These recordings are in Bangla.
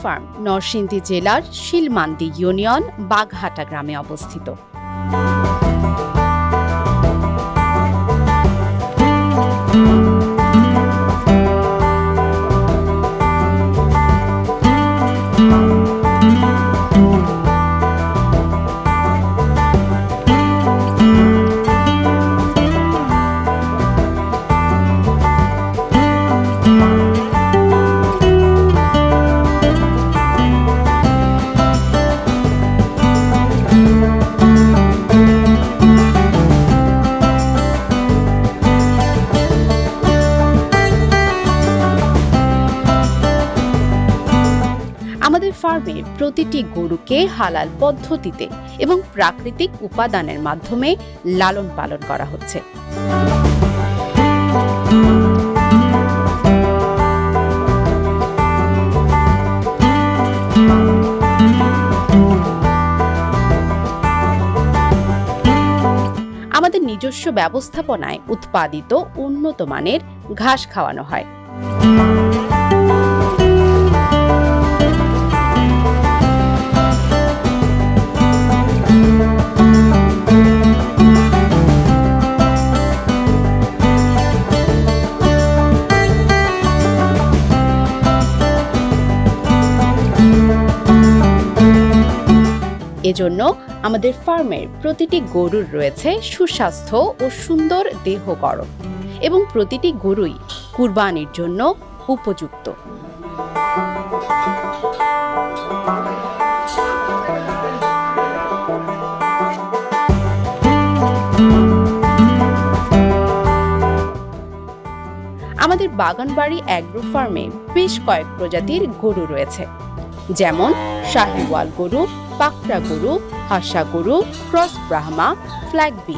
ফার্ম নরসিংদী জেলার শিলমান্দি ইউনিয়ন বাঘহাটা গ্রামে অবস্থিত। আমাদের ফার্মের প্রতিটি গরুকে হালাল পদ্ধতিতে এবং প্রাকৃতিক উপাদানের মাধ্যমে লালন পালন করা হচ্ছে। আমাদের নিজস্ব ব্যবস্থাপনায় উৎপাদিত উন্নত মানের ঘাস খাওয়ানো হয়। এজন্য আমাদের ফার্মের প্রতিটি গরুর রয়েছে সুস্বাস্থ্য ও সুন্দর দেহ গড়ন এবং প্রতিটি গরুই কুরবানির জন্য উপযুক্ত। আমাদের বাগানবাড়ি অ্যাগ্রো ফার্মে বেশ কয়েক প্রজাতির গরু রয়েছে, যেমন শাহিওয়াল গরু, পাকড়া গরু, হাসা গরু, ক্রস ব্রাহ্মা, ফ্ল্যাগ বি।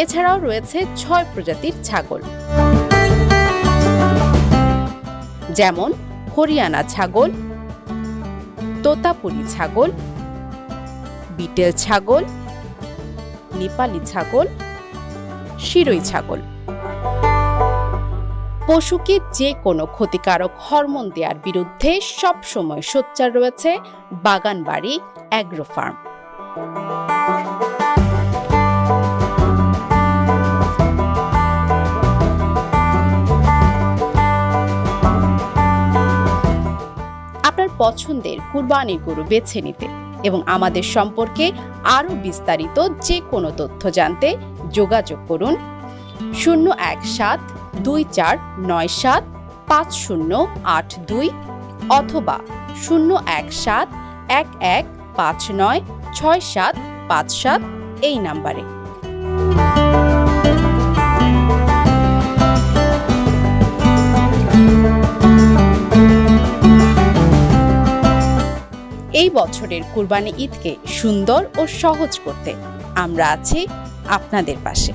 এছাড়াও রয়েছে 6 প্রজাতির ছাগল, যেমন হরিয়ানা ছাগল, তোতাপুরি ছাগল, বিটেল ছাগল, নেপালি ছাগল, শিরোই ছাগল। পশুকে যে কোনো ক্ষতিকারক হরমোন দেওয়ার বিরুদ্ধে সবসময় সোচ্চার রয়েছে বাগানবাড়ি অ্যাগ্রো ফার্ম। আপনার পছন্দের কুরবানির গরু বেছে নিতে এবং আমাদের সম্পর্কে আরও বিস্তারিত যে কোনো তথ্য জানতে যোগাযোগ করুন 01724975082 অথবা 01711596757 এই নাম্বারে। এই বছরের কুরবানি ঈদকে সুন্দর ও সহজ করতে আমরা আছি আপনাদের পাশে।